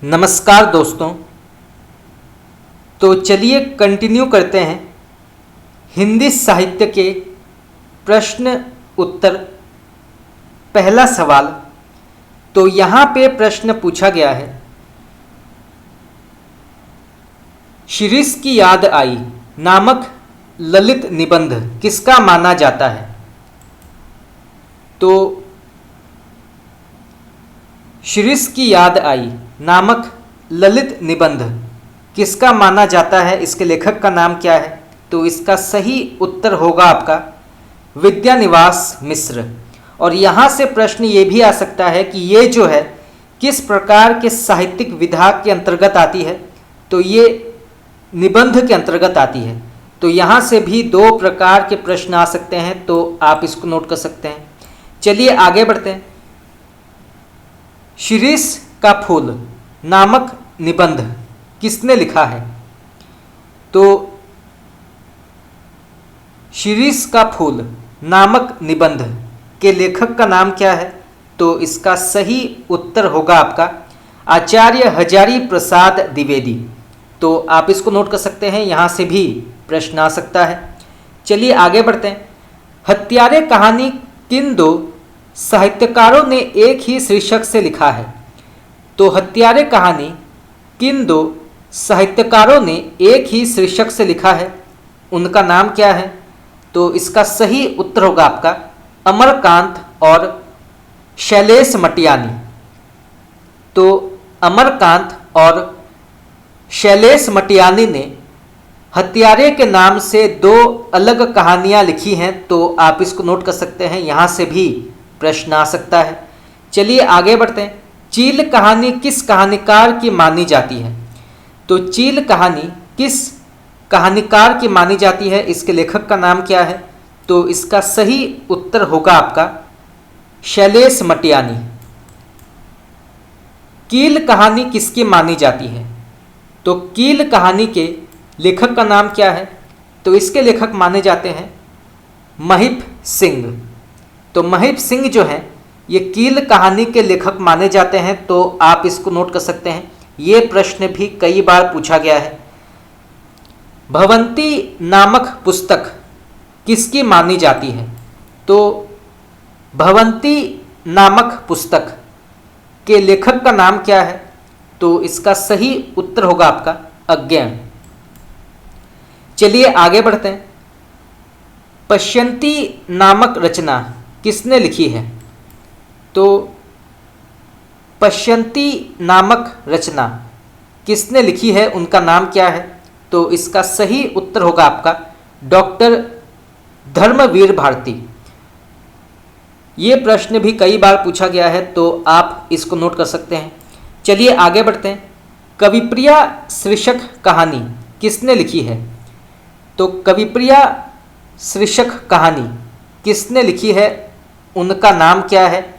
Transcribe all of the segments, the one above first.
नमस्कार दोस्तों। तो चलिए कंटिन्यू करते हैं हिंदी साहित्य के प्रश्न उत्तर। पहला सवाल, तो यहाँ पे प्रश्न पूछा गया है, शिरीष की याद आई नामक ललित निबंध किसका माना जाता है। तो शिरीष की याद आई नामक ललित निबंध किसका माना जाता है, इसके लेखक का नाम क्या है। तो इसका सही उत्तर होगा आपका विद्यानिवास मिश्र। और यहाँ से प्रश्न ये भी आ सकता है कि ये जो है किस प्रकार के साहित्यिक विधा के अंतर्गत आती है। तो ये निबंध के अंतर्गत आती है। तो यहाँ से भी दो प्रकार के प्रश्न आ सकते हैं, तो आप इसको नोट कर सकते हैं। चलिए आगे बढ़ते हैं। शिरीष का फूल नामक निबंध किसने लिखा है। तो शिरीष का फूल नामक निबंध के लेखक का नाम क्या है। तो इसका सही उत्तर होगा आपका आचार्य हजारी प्रसाद द्विवेदी। तो आप इसको नोट कर सकते हैं, यहाँ से भी प्रश्न आ सकता है। चलिए आगे बढ़ते हैं। हत्यारे कहानी किन दो साहित्यकारों ने एक ही शीर्षक से लिखा है। तो हत्यारे कहानी किन दो साहित्यकारों ने एक ही शीर्षक से लिखा है, उनका नाम क्या है। तो इसका सही उत्तर होगा आपका अमरकांत और शैलेश मटियानी। तो अमरकांत और शैलेश मटियानी ने हत्यारे के नाम से दो अलग कहानियां लिखी हैं। तो आप इसको नोट कर सकते हैं, यहाँ से भी प्रश्न आ सकता है। चलिए आगे बढ़ते हैं। चील कहानी किस कहानीकार की मानी जाती है। तो चील कहानी किस कहानीकार की मानी जाती है, इसके लेखक का नाम क्या है। तो इसका सही उत्तर होगा आपका शैलेश मटियानी। कील कहानी किसकी मानी जाती है। तो कील कहानी के लेखक का नाम क्या है। तो इसके लेखक माने जाते हैं महिप सिंह। तो महिप सिंह जो हैं ये कील कहानी के लेखक माने जाते हैं। तो आप इसको नोट कर सकते हैं, ये प्रश्न भी कई बार पूछा गया है। भवंती नामक पुस्तक किसकी मानी जाती है। तो भवंती नामक पुस्तक के लेखक का नाम क्या है। तो इसका सही उत्तर होगा आपका अज्ञेय। चलिए आगे बढ़ते हैं। पश्यंती नामक रचना किसने लिखी है। तो पश्यंती नामक रचना किसने लिखी है, उनका नाम क्या है। तो इसका सही उत्तर होगा आपका डॉक्टर धर्मवीर भारती। ये प्रश्न भी कई बार पूछा गया है, तो आप इसको नोट कर सकते हैं। चलिए आगे बढ़ते हैं। कविप्रिया शीर्षक कहानी किसने लिखी है। तो कविप्रिया शीर्षक कहानी किसने लिखी है, उनका नाम क्या है।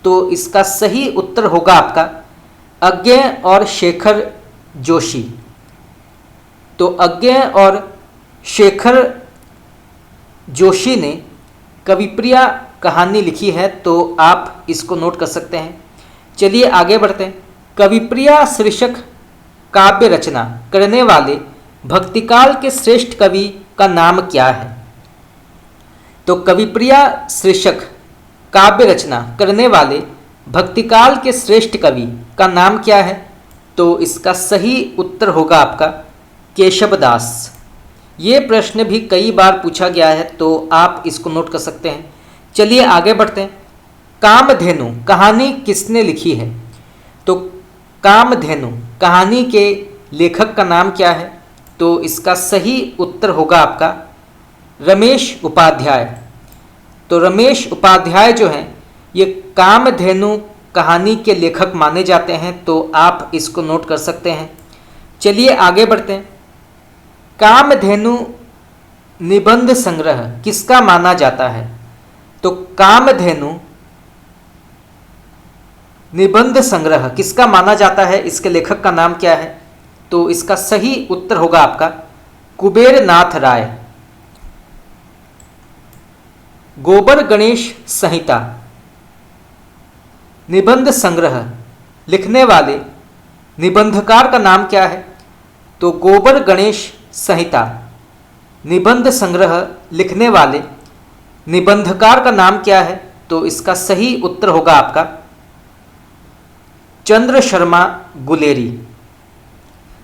तो इसका सही उत्तर होगा आपका अज्ञेय और शेखर जोशी। तो अज्ञेय और शेखर जोशी ने कविप्रिया कहानी लिखी है। तो आप इसको नोट कर सकते हैं। चलिए आगे बढ़ते हैं। कविप्रिया शीर्षक काव्य रचना करने वाले भक्तिकाल के श्रेष्ठ कवि का नाम क्या है। तो कविप्रिया शीर्षक काव्य रचना करने वाले भक्तिकाल के श्रेष्ठ कवि का नाम क्या है। तो इसका सही उत्तर होगा आपका केशवदास। ये प्रश्न भी कई बार पूछा गया है, तो आप इसको नोट कर सकते हैं। चलिए आगे बढ़ते हैं। कामधेनु कहानी किसने लिखी है। तो कामधेनु कहानी के लेखक का नाम क्या है। तो इसका सही उत्तर होगा आपका रमेश उपाध्याय। तो रमेश उपाध्याय जो हैं ये कामधेनु कहानी के लेखक माने जाते हैं। तो आप इसको नोट कर सकते हैं। चलिए आगे बढ़ते हैं। कामधेनु निबंध संग्रह किसका माना जाता है। तो कामधेनु निबंध संग्रह किसका माना जाता है, इसके लेखक का नाम क्या है। तो इसका सही उत्तर होगा आपका कुबेर नाथ राय। गोबर गणेश संहिता निबंध संग्रह लिखने वाले निबंधकार का नाम क्या है? तो गोबर गणेश संहिता निबंध संग्रह लिखने वाले निबंधकार का नाम क्या है? तो इसका सही उत्तर होगा आपका चंद्र शर्मा गुलेरी।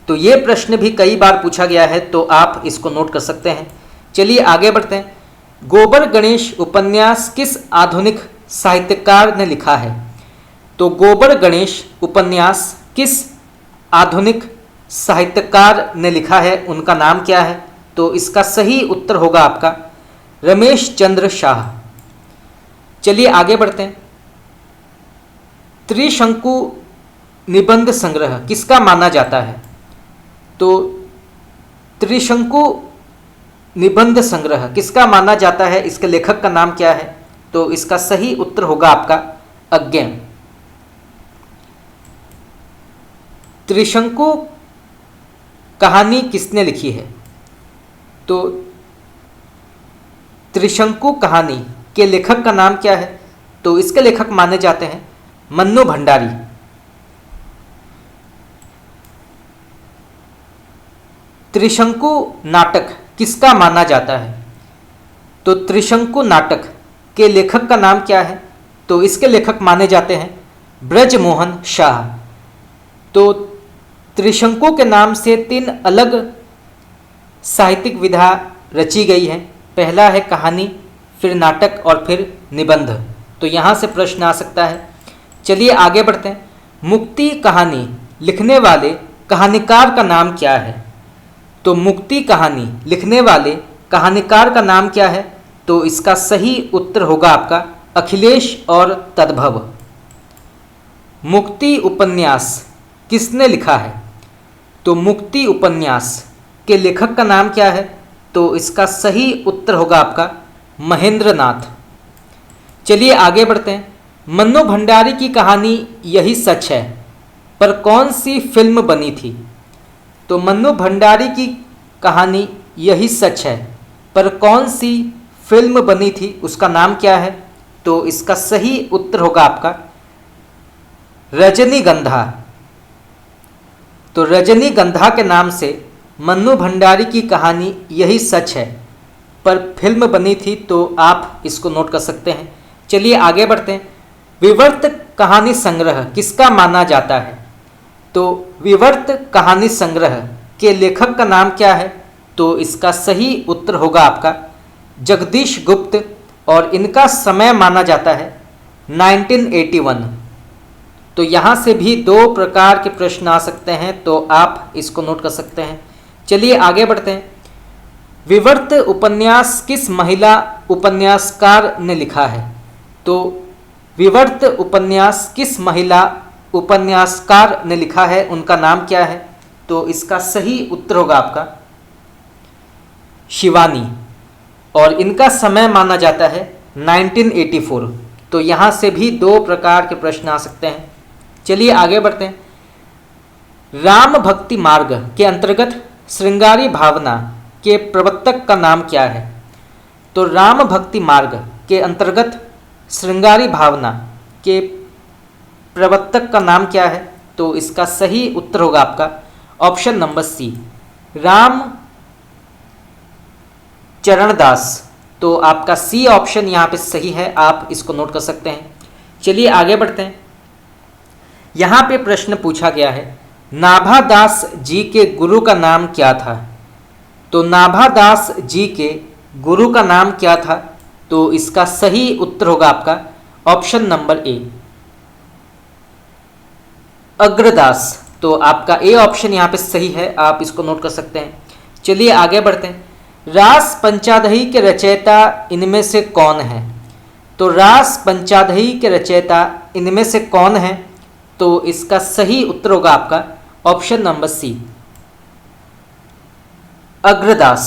तो ये प्रश्न भी कई बार पूछा गया है, तो आप इसको नोट कर सकते हैं। चलिए आगे बढ़ते हैं। गोबर गणेश उपन्यास किस आधुनिक साहित्यकार ने लिखा है? तो गोबर गणेश उपन्यास किस आधुनिक साहित्यकार ने लिखा है, उनका नाम क्या है? तो इसका सही उत्तर होगा आपका रमेश चंद्र शाह। चलिए आगे बढ़ते हैं। त्रिशंकु निबंध संग्रह किसका माना जाता है? तो त्रिशंकु निबंध संग्रह किसका माना जाता है, इसके लेखक का नाम क्या है? तो इसका सही उत्तर होगा आपका अज्ञे। त्रिशंकु कहानी किसने लिखी है? तो त्रिशंकु कहानी के लेखक का नाम क्या है? तो इसके लेखक माने जाते हैं मन्नू भंडारी। त्रिशंकु नाटक किसका माना जाता है? तो त्रिशंकु नाटक के लेखक का नाम क्या है? तो इसके लेखक माने जाते हैं ब्रजमोहन शाह। तो त्रिशंकु के नाम से 3 अलग साहित्यिक विधा रची गई है। पहला है कहानी, फिर नाटक और फिर निबंध। तो यहाँ से प्रश्न आ सकता है। चलिए आगे बढ़ते हैं। मुक्ति कहानी लिखने वाले कहानीकार का नाम क्या है? तो मुक्ति कहानी लिखने वाले कहानीकार का नाम क्या है? तो इसका सही उत्तर होगा आपका अखिलेश और तद्भव। मुक्ति उपन्यास किसने लिखा है? तो मुक्ति उपन्यास के लेखक का नाम क्या है? तो इसका सही उत्तर होगा आपका महेंद्र नाथ। चलिए आगे बढ़ते हैं। मन्नू भंडारी की कहानी यही सच है पर कौन सी फिल्म बनी थी? तो मन्नू भंडारी की कहानी यही सच है पर कौन सी फिल्म बनी थी, उसका नाम क्या है? तो इसका सही उत्तर होगा आपका रजनीगंधा। तो रजनीगंधा के नाम से मन्नू भंडारी की कहानी यही सच है पर फिल्म बनी थी, तो आप इसको नोट कर सकते हैं। चलिए आगे बढ़ते हैं। विवर्त कहानी संग्रह किसका माना जाता है? तो विवर्त कहानी संग्रह के लेखक का नाम क्या है? तो इसका सही उत्तर होगा आपका जगदीश गुप्त और इनका समय माना जाता है 1981। तो यहाँ से भी 2 प्रकार के प्रश्न आ सकते हैं, तो आप इसको नोट कर सकते हैं। चलिए आगे बढ़ते हैं। विवर्त उपन्यास किस महिला उपन्यासकार ने लिखा है? तो विवर्त उपन्यास किस महिला उपन्यासकार ने लिखा है, उनका नाम क्या है? तो इसका सही उत्तर होगा आपका शिवानी और इनका समय माना जाता है 1984। तो यहाँ से भी 2 प्रकार के प्रश्न आ सकते हैं। चलिए आगे बढ़ते हैं। राम भक्ति मार्ग के अंतर्गत श्रृंगारी भावना के प्रवर्तक का नाम क्या है? तो राम भक्ति मार्ग के अंतर्गत श्रृंगारी भावना के प्रवर्तक का नाम क्या है? तो इसका सही उत्तर होगा आपका ऑप्शन नंबर सी राम चरण दास। तो आपका सी ऑप्शन यहाँ पे सही है, आप इसको नोट कर सकते हैं। चलिए आगे बढ़ते हैं। यहाँ पे प्रश्न पूछा गया है नाभादास जी के गुरु का नाम क्या था? तो नाभादास जी के गुरु का नाम क्या था? तो इसका सही उत्तर होगा आपका ऑप्शन नंबर ए अग्रदास। तो आपका ए ऑप्शन यहाँ पे सही है, आप इसको नोट कर सकते हैं। चलिए आगे बढ़ते हैं। रास पंचादही के रचयिता इनमें से कौन है? तो रास पंचादही के रचयिता इनमें से कौन है? तो इसका सही उत्तर होगा आपका ऑप्शन नंबर सी अग्रदास।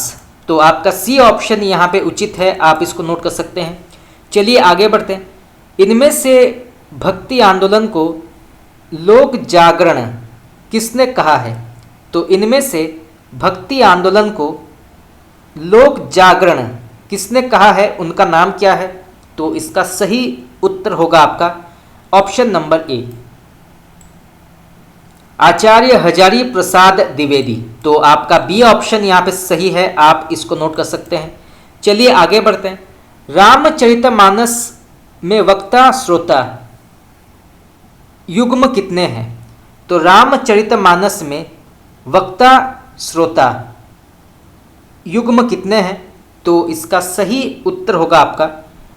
तो आपका सी ऑप्शन यहाँ पे उचित है, आप इसको नोट कर सकते हैं। चलिए आगे बढ़ते हैं। इनमें से भक्ति आंदोलन को लोक जागरण किसने कहा है? तो इनमें से भक्ति आंदोलन को लोक जागरण किसने कहा है, उनका नाम क्या है? तो इसका सही उत्तर होगा आपका ऑप्शन नंबर ए। आचार्य हजारी प्रसाद द्विवेदी। तो आपका बी ऑप्शन यहाँ पे सही है, आप इसको नोट कर सकते हैं। चलिए आगे बढ़ते हैं। रामचरितमानस में वक्ता श्रोता युग्म कितने हैं? तो रामचरितमानस में वक्ता श्रोता युग्म कितने हैं? तो इसका सही उत्तर होगा आपका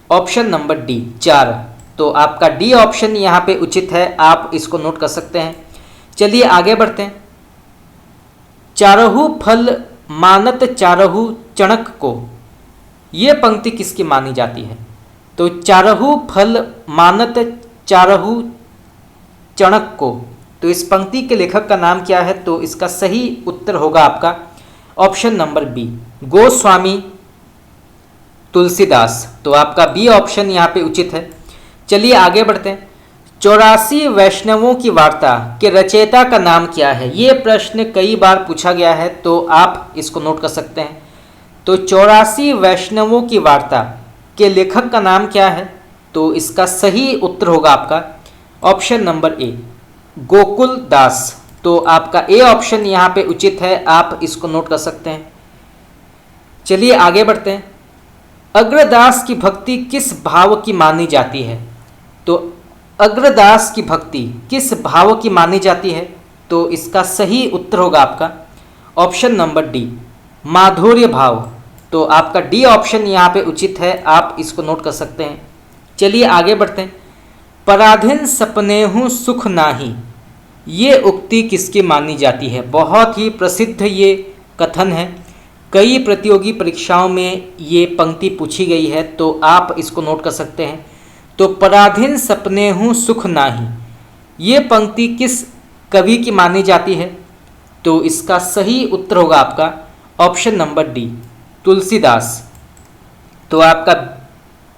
ऑप्शन नंबर डी, 4। तो आपका डी ऑप्शन यहाँ पे उचित है, आप इसको नोट कर सकते हैं। चलिए आगे बढ़ते हैं। चारहु फल मानत चारहु चणक को, ये पंक्ति किसकी मानी जाती है? तो चारहु फल मानत चारहु चणक को, तो इस पंक्ति के लेखक का नाम क्या है? तो इसका सही उत्तर होगा आपका option number B, Goswami Tulsidas. तो आपका बी ऑप्शन यहाँ पे उचित है। चलिए आगे बढ़ते हैं। 84 वैष्णवों की वार्ता के रचयिता का नाम क्या है? ये प्रश्न कई बार पूछा गया है, तो आप इसको नोट कर सकते हैं। तो 84 वैष्णवों की वार्ता के लेखक का नाम क्या है? तो इसका सही उत्तर होगा आपका ऑप्शन नंबर ए, गोकुल दास। तो आपका ए ऑप्शन यहाँ पे उचित है, आप इसको नोट कर सकते हैं। चलिए आगे बढ़ते हैं। अग्रदास की भक्ति किस भाव की मानी जाती है? तो अग्रदास की भक्ति किस भाव की मानी जाती है? तो इसका सही उत्तर होगा आपका ऑप्शन नंबर डी, माधुर्य भाव। तो आपका डी ऑप्शन यहाँ पे उचित है, आप इसको नोट कर सकते हैं। चलिए आगे बढ़ते हैं। पराधीन सपनेहु सुख नाही, ये उक्ति किसकी मानी जाती है? बहुत ही प्रसिद्ध ये कथन है, कई प्रतियोगी परीक्षाओं में ये पंक्ति पूछी गई है, तो आप इसको नोट कर सकते हैं। तो पराधीन सपनेहु सुख नाही, ये पंक्ति किस कवि की मानी जाती है? तो इसका सही उत्तर होगा आपका ऑप्शन नंबर डी, तुलसीदास। तो आपका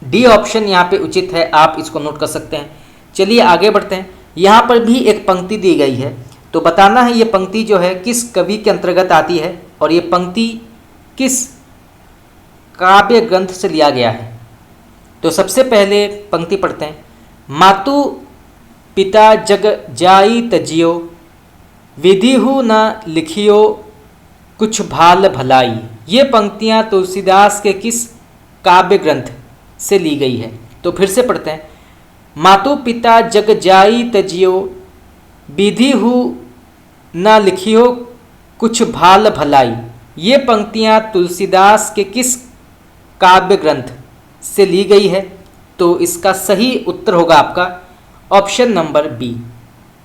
डी ऑप्शन यहाँ पे उचित है, आप इसको नोट कर सकते हैं। चलिए आगे बढ़ते हैं। यहाँ पर भी एक पंक्ति दी गई है, तो बताना है ये पंक्ति जो है किस कवि के अंतर्गत आती है और ये पंक्ति किस काव्य ग्रंथ से लिया गया है। तो सबसे पहले पंक्ति पढ़ते हैं। मातु पिता जग जाई तजियो, विधिहु न लिखियो कुछ भाल भलाई। ये पंक्तियाँ तुलसीदास के किस काव्य ग्रंथ से ली गई है? तो फिर से पढ़ते हैं। मातु पिता जग जाई तजियो, विधिहु न लिखियो कुछ भाल भलाई। ये पंक्तियाँ तुलसीदास के किस काव्य ग्रंथ से ली गई है? तो इसका सही उत्तर होगा आपका ऑप्शन नंबर बी,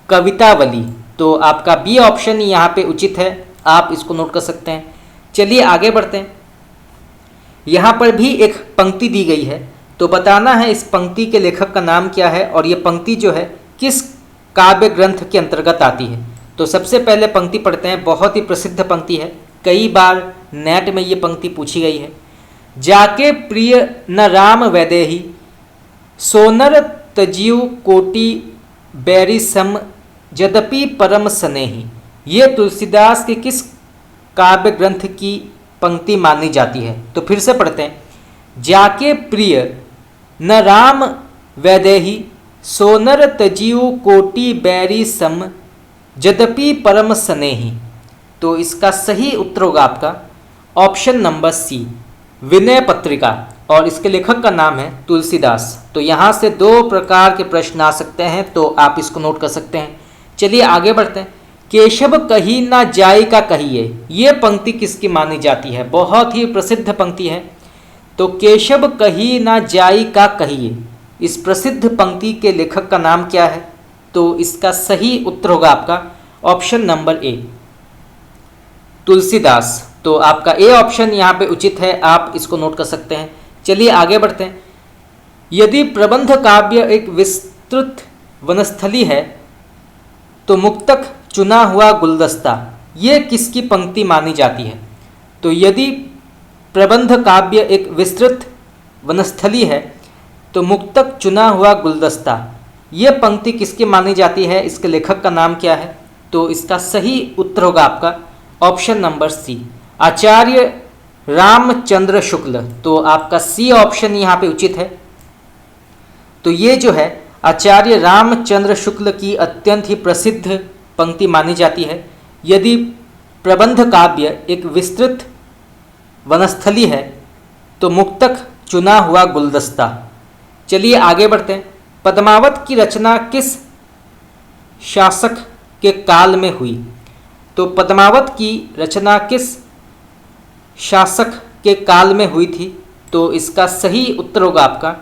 कवितावली। तो आपका बी ऑप्शन यहाँ पे उचित है, आप इसको नोट कर सकते हैं। चलिए आगे बढ़ते हैं। यहाँ पर भी एक पंक्ति दी गई है, तो बताना है इस पंक्ति के लेखक का नाम क्या है और ये पंक्ति जो है किस काव्य ग्रंथ के अंतर्गत आती है। तो सबसे पहले पंक्ति पढ़ते हैं, बहुत ही प्रसिद्ध पंक्ति है, कई बार नेट में ये पंक्ति पूछी गई है। जाके प्रिय न राम वैदेही, सोनर तजियु कोटि बैरी सम, यद्यपि परम स्नेही। ये तुलसीदास के किस काव्य ग्रंथ की पंक्ति मानी जाती है? तो फिर से पढ़ते हैं। जाके प्रिय न राम वैदेही, सोनर तजियु कोटि बैरी सम, यद्यपि परम स्नेही। तो इसका सही उत्तर होगा आपका ऑप्शन नंबर सी, विनय पत्रिका, और इसके लेखक का नाम है तुलसीदास। तो यहाँ से दो प्रकार के प्रश्न आ सकते हैं, तो आप इसको नोट कर सकते हैं। चलिए आगे बढ़ते हैं। केशव कही ना जाई का कहिए, ये पंक्ति किसकी मानी जाती है? बहुत ही प्रसिद्ध पंक्ति है। तो केशव कही ना जाई का कहिए, इस प्रसिद्ध पंक्ति के लेखक का नाम क्या है? तो इसका सही उत्तर होगा आपका ऑप्शन नंबर ए, तुलसीदास। तो आपका ए ऑप्शन यहाँ पे उचित है, आप इसको नोट कर सकते हैं। चलिए आगे बढ़ते हैं। यदि प्रबंध काव्य एक विस्तृत वनस्थली है तो मुक्तक चुना हुआ गुलदस्ता, ये किसकी पंक्ति मानी जाती है? तो यदि प्रबंध काव्य एक विस्तृत वनस्थली है तो मुक्तक चुना हुआ गुलदस्ता, ये पंक्ति किसकी मानी जाती है? इसके लेखक का नाम क्या है? तो इसका सही उत्तर होगा आपका ऑप्शन नंबर सी, आचार्य रामचंद्र शुक्ल। तो आपका सी ऑप्शन यहाँ पे उचित है। तो ये जो है आचार्य रामचंद्र शुक्ल की अत्यंत ही प्रसिद्ध पंक्ति मानी जाती है। यदि प्रबंध काव्य एक विस्तृत वनस्थली है तो मुक्तक चुना हुआ गुलदस्ता। चलिए आगे बढ़ते हैं। पद्मावत की रचना किस शासक के काल में हुई? तो पद्मावत की रचना किस शासक के काल में हुई थी? तो इसका सही उत्तर होगा आपका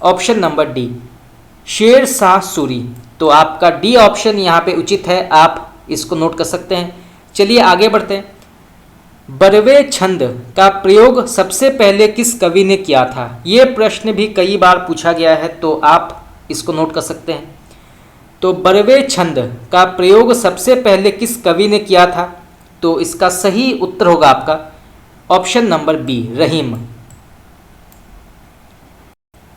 option number D, Sher Shah Suri. तो आपका डी ऑप्शन यहाँ पे उचित है, आप इसको नोट कर सकते हैं। चलिए आगे बढ़ते हैं। बरवे छंद का प्रयोग सबसे पहले किस कवि ने किया था? ये प्रश्न भी कई बार पूछा गया है, तो आप इसको नोट कर सकते हैं। तो बरवे छंद का प्रयोग सबसे पहले किस कवि ने किया था? तो इसका सही उत्तर होगा आपका ऑप्शन नंबर बी, रहीम।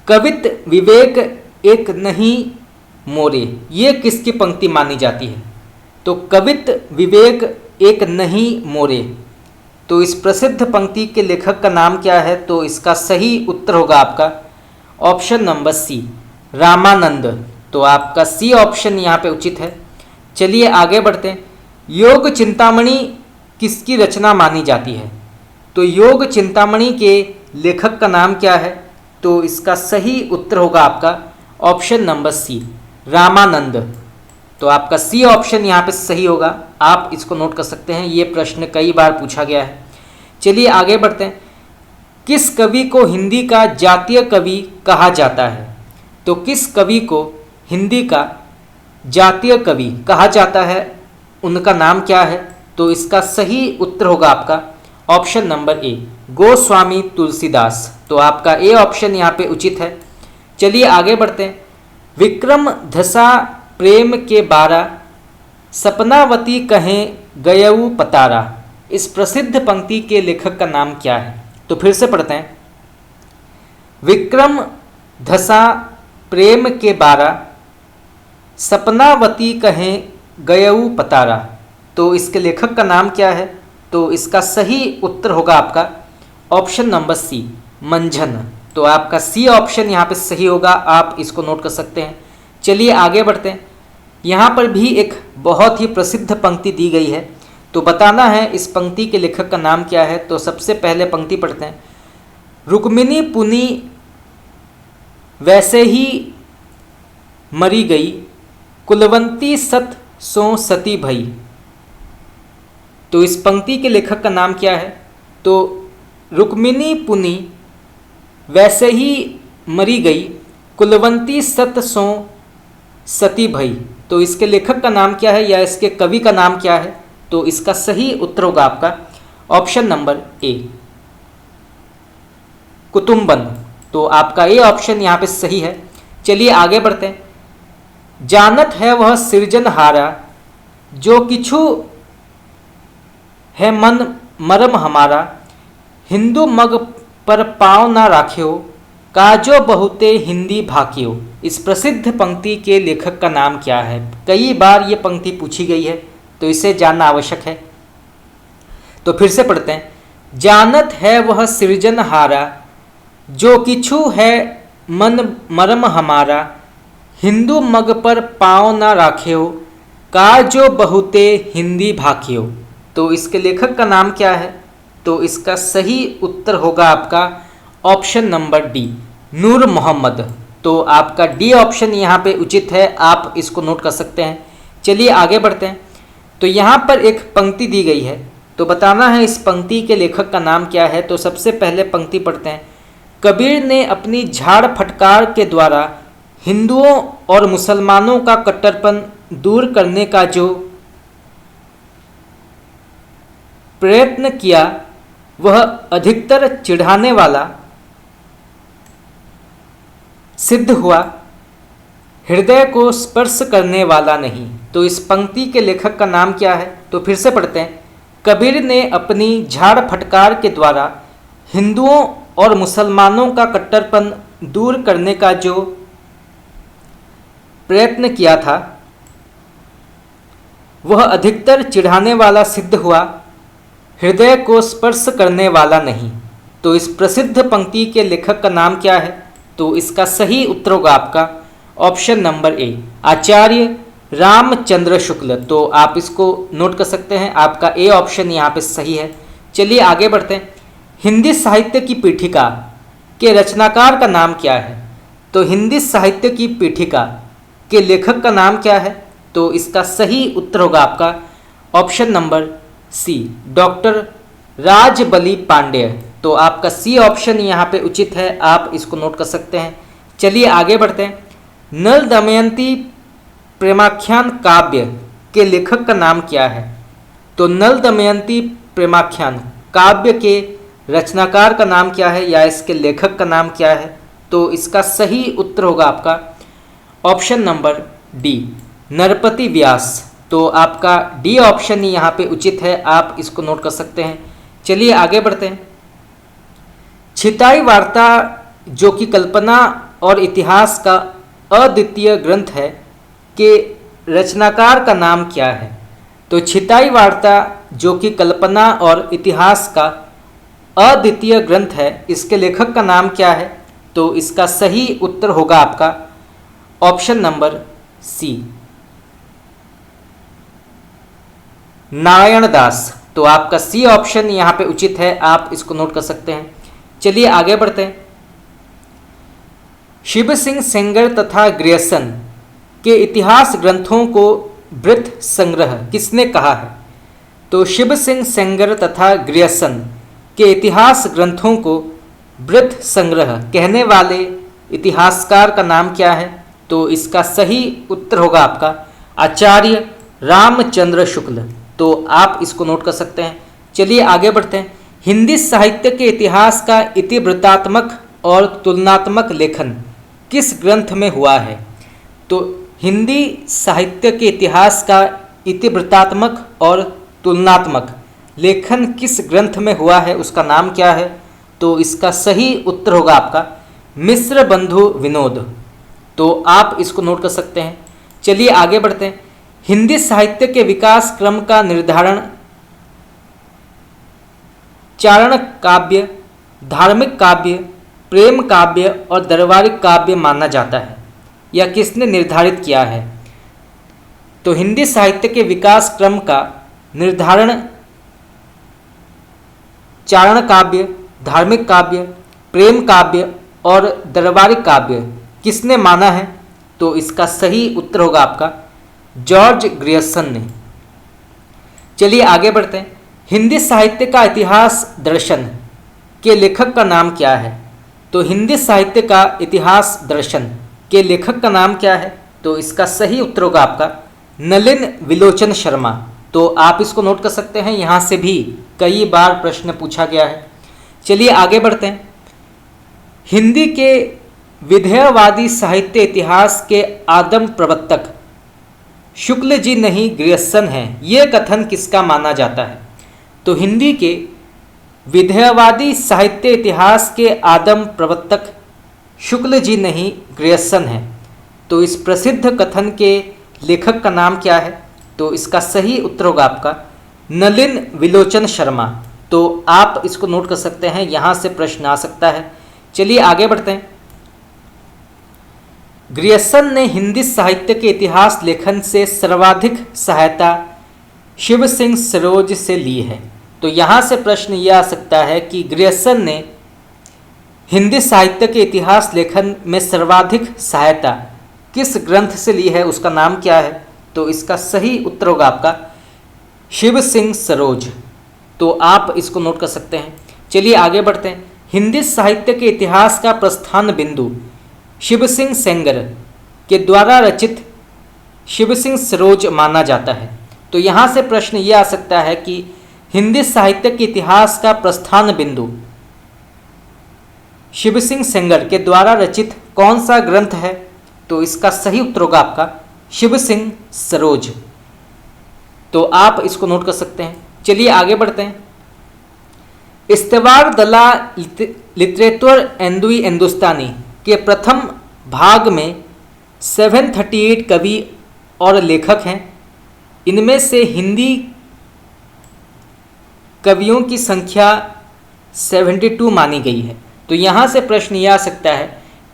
कवित विवेक एक नहीं मोरे, ये किसकी पंक्ति मानी जाती है? तो कवित विवेक एक नहीं मोरे, तो इस प्रसिद्ध पंक्ति के लेखक का नाम क्या है? तो इसका सही उत्तर होगा आपका ऑप्शन नंबर सी, रामानंद। तो आपका सी ऑप्शन यहाँ पे उचित है। चलिए आगे बढ़ते हैं। योग चिंतामणि किसकी रचना मानी जाती है? तो योग चिंतामणि के लेखक का नाम क्या है? तो इसका सही उत्तर होगा आपका ऑप्शन नंबर सी, रामानंद। तो आपका सी ऑप्शन यहाँ पे सही होगा, आप इसको नोट कर सकते हैं। ये प्रश्न कई बार पूछा गया है। चलिए आगे बढ़ते हैं। किस कवि को हिंदी का जातीय कवि कहा जाता है? तो किस कवि को हिंदी का जातीय कवि कहा जाता है, उनका नाम क्या है? तो इसका सही उत्तर होगा आपका option number A, Goswami Tulsidas. तो आपका ए ऑप्शन यहाँ पे उचित है। चलिए आगे बढ़ते हैं। विक्रम धसा प्रेम के बारा, सपनावती कहें गयऊ पतारा, इस प्रसिद्ध पंक्ति के लेखक का नाम क्या है? तो फिर से पढ़ते हैं। विक्रम धसा प्रेम के बारा, सपनावती कहें गयऊ पतारा, तो इसके लेखक का नाम क्या है? तो इसका सही उत्तर होगा आपका ऑप्शन नंबर सी, मंझन। तो आपका सी ऑप्शन यहाँ पे सही होगा, आप इसको नोट कर सकते हैं। चलिए आगे बढ़ते हैं। यहाँ पर भी एक बहुत ही प्रसिद्ध पंक्ति दी गई है, तो बताना है इस पंक्ति के लेखक का नाम क्या है। तो सबसे पहले पंक्ति पढ़ते हैं। रुक्मिणी पुनी वैसे ही मरी गई, कुलवंती सत सो सती भई। तो इस पंक्ति के लेखक का नाम क्या है? तो रुक्मिणी पुनी वैसे ही मरी गई, कुलवंती सत सो सती भई। तो इसके लेखक का नाम क्या है या इसके कवि का नाम क्या है? तो इसका सही उत्तर होगा आपका ऑप्शन नंबर ए, कुतुम्बन। तो आपका ए ऑप्शन यहाँ पे सही है। चलिए आगे बढ़ते हैं। जानत है वह सृजनहारा, जो किछु है मन मरम हमारा, हिंदू मग पर पाँव ना राख्यो, काजो बहुते हिंदी भाकियो। इस प्रसिद्ध पंक्ति के लेखक का नाम क्या है? कई बार ये पंक्ति पूछी गई है, तो इसे जानना आवश्यक है। तो फिर से पढ़ते हैं। जानत है वह सृजनहारा, जो किछु है मन मरम हमारा, हिंदू मग पर पाँव ना राख्यो, काजो बहुते हिंदी भाकियो। तो इसके लेखक का नाम क्या है? तो इसका सही उत्तर होगा आपका ऑप्शन नंबर डी, नूर मोहम्मद। तो आपका डी ऑप्शन यहाँ पे उचित है, आप इसको नोट कर सकते हैं। चलिए आगे बढ़ते हैं। तो यहाँ पर एक पंक्ति दी गई है, तो बताना है इस पंक्ति के लेखक का नाम क्या है। तो सबसे पहले पंक्ति पढ़ते हैं। कबीर ने अपनी झाड़ फटकार के द्वारा हिंदुओं और मुसलमानों का कट्टरपन दूर करने का जो प्रयत्न किया, वह अधिकतर चिढ़ाने वाला सिद्ध हुआ, हृदय को स्पर्श करने वाला नहीं। तो इस पंक्ति के लेखक का नाम क्या है? तो फिर से पढ़ते हैं। कबीर ने अपनी झाड़ फटकार के द्वारा हिंदुओं और मुसलमानों का कट्टरपन दूर करने का जो प्रयत्न किया था, वह अधिकतर चिढ़ाने वाला सिद्ध हुआ, हृदय को स्पर्श करने वाला नहीं। तो इस प्रसिद्ध पंक्ति के लेखक का नाम क्या है? तो इसका सही उत्तर होगा आपका ऑप्शन नंबर ए, आचार्य रामचंद्र शुक्ल। तो आप इसको नोट कर सकते हैं, आपका ए ऑप्शन यहाँ पे सही है। चलिए आगे बढ़ते हैं। हिंदी साहित्य की पीठिका के रचनाकार का नाम क्या है? तो हिंदी साहित्य की पीठिका के लेखक का नाम क्या है? तो इसका सही उत्तर होगा आपका option number C, doctor Rajbali Pandey. तो आपका सी ऑप्शन यहाँ पे उचित है, आप इसको नोट कर सकते हैं। चलिए आगे बढ़ते हैं। नल दमयंती प्रेमाख्यान काव्य के लेखक का नाम क्या है? तो नल दमयंती प्रेमाख्यान काव्य के रचनाकार का नाम क्या है या इसके लेखक का नाम क्या है? तो इसका सही उत्तर होगा आपका ऑप्शन नंबर डी, नरपति व्यास। तो आपका डी ऑप्शन ही यहाँ पे उचित है, आप इसको नोट कर सकते हैं। चलिए आगे बढ़ते हैं। छिताई वार्ता जो कि कल्पना और इतिहास का अद्वितीय ग्रंथ है के रचनाकार का नाम क्या है? तो छिताई वार्ता जो कि कल्पना और इतिहास का अद्वितीय ग्रंथ है, इसके लेखक का नाम क्या है? तो इसका सही उत्तर होगा आपका ऑप्शन नंबर सी, नारायण दास। तो आपका सी ऑप्शन यहाँ पे उचित है, आप इसको नोट कर सकते हैं। चलिए आगे बढ़ते हैं। शिव सिंह सेंगर तथा ग्रियर्सन के इतिहास ग्रंथों को वृत्त संग्रह किसने कहा है? तो शिव सिंह सेंगर तथा ग्रियर्सन के इतिहास ग्रंथों को वृत्त संग्रह कहने वाले इतिहासकार का नाम क्या है? तो इसका सही उत्तर होगा आपका आचार्य रामचंद्र शुक्ल। तो आप इसको नोट कर सकते हैं। चलिए आगे बढ़ते हैं। हिंदी साहित्य के इतिहास का इतिवृत्तात्मक और तुलनात्मक लेखन किस ग्रंथ में हुआ है? तो हिंदी साहित्य के इतिहास का इतिवृत्तात्मक और तुलनात्मक लेखन किस ग्रंथ में हुआ है, उसका नाम क्या है? तो इसका सही उत्तर होगा आपका मिश्र बंधु विनोद। तो आप इसको नोट कर सकते हैं। चलिए आगे बढ़ते हैं। हिंदी साहित्य के विकास क्रम का निर्धारण चारण काव्य, धार्मिक काव्य, प्रेम काव्य और दरबारिक काव्य माना जाता है, या किसने निर्धारित किया है? तो हिंदी साहित्य के विकास क्रम का निर्धारण चारण काव्य, धार्मिक काव्य, प्रेम काव्य और दरबारिक काव्य किसने माना है? तो इसका सही उत्तर होगा आपका जॉर्ज ग्रियर्सन ने। चलिए आगे बढ़ते हैं। हिंदी साहित्य का इतिहास दर्शन के लेखक का नाम क्या है? तो हिंदी साहित्य का इतिहास दर्शन के लेखक का नाम क्या है? तो इसका सही उत्तर होगा आपका नलिन विलोचन शर्मा। तो आप इसको नोट कर सकते हैं, यहाँ से भी कई बार प्रश्न पूछा गया है। चलिए आगे बढ़ते हैं। हिंदी के विधेयवादी साहित्य इतिहास के आदम प्रवर्तक शुक्ल जी नहीं ग्रियर्सन हैं, ये कथन किसका माना जाता है? तो हिंदी के विधेयवादी साहित्य इतिहास के आदम प्रवर्तक शुक्ल जी नहीं ग्रियर्सन हैं। तो इस प्रसिद्ध कथन के लेखक का नाम क्या है? तो इसका सही उत्तर होगा आपका नलिन विलोचन शर्मा। तो आप इसको नोट कर सकते हैं, यहाँ से प्रश्न आ सकता है। चलिए आगे बढ़ते हैं। ग्रियर्सन ने हिंदी साहित्य के इतिहास लेखन से सर्वाधिक सहायता शिव सिंह सरोज से ली है। तो यहाँ से प्रश्न यह आ सकता है कि ग्रियर्सन ने हिंदी साहित्य के इतिहास लेखन में सर्वाधिक सहायता किस ग्रंथ से ली है, उसका नाम क्या है? तो इसका सही उत्तर होगा आपका शिव सिंह सरोज। तो आप इसको नोट कर सकते हैं। चलिए आगे बढ़ते हैं। हिंदी साहित्य के इतिहास का प्रस्थान बिंदु शिव सिंह सेंगर के द्वारा रचित शिव सिंह सरोज माना जाता है। तो यहाँ से प्रश्न ये आ सकता है कि हिंदी साहित्य के इतिहास का प्रस्थान बिंदु शिव सिंह सेंगर के द्वारा रचित कौन सा ग्रंथ है? तो इसका सही उत्तर होगा आपका शिव सिंह सरोज। तो आप इसको नोट कर सकते हैं। चलिए आगे बढ़ते हैं। इस्तेवार दला लिटरेचर एंदुई हिंदुस्तानी के प्रथम भाग में 738 कवि और लेखक हैं। इनमें से हिंदी कवियों की संख्या 72 मानी गई है। तो यहाँ से प्रश्न यह आ सकता है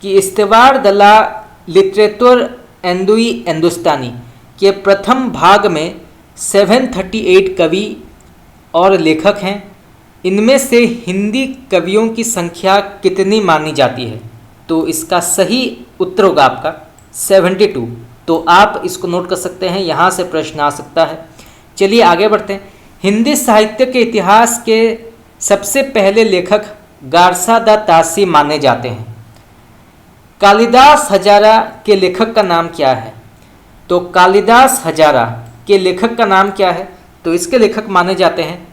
कि इस्तेवार दला लिटरेचर एंदुई हिंदुस्तानी के प्रथम भाग में 738 कवि और लेखक हैं। इनमें से हिंदी कवियों की संख्या कितनी मानी जाती है? तो इसका सही उत्तर होगा आपका 72। तो आप इसको नोट कर सकते हैं, यहाँ से प्रश्न आ सकता है। चलिए आगे बढ़ते हैं। हिंदी साहित्य के इतिहास के सबसे पहले लेखक गारसा दा तासी माने जाते हैं। कालिदास हजारा के लेखक का नाम क्या है? तो कालिदास हजारा के लेखक का नाम क्या है? तो इसके लेखक माने जाते हैं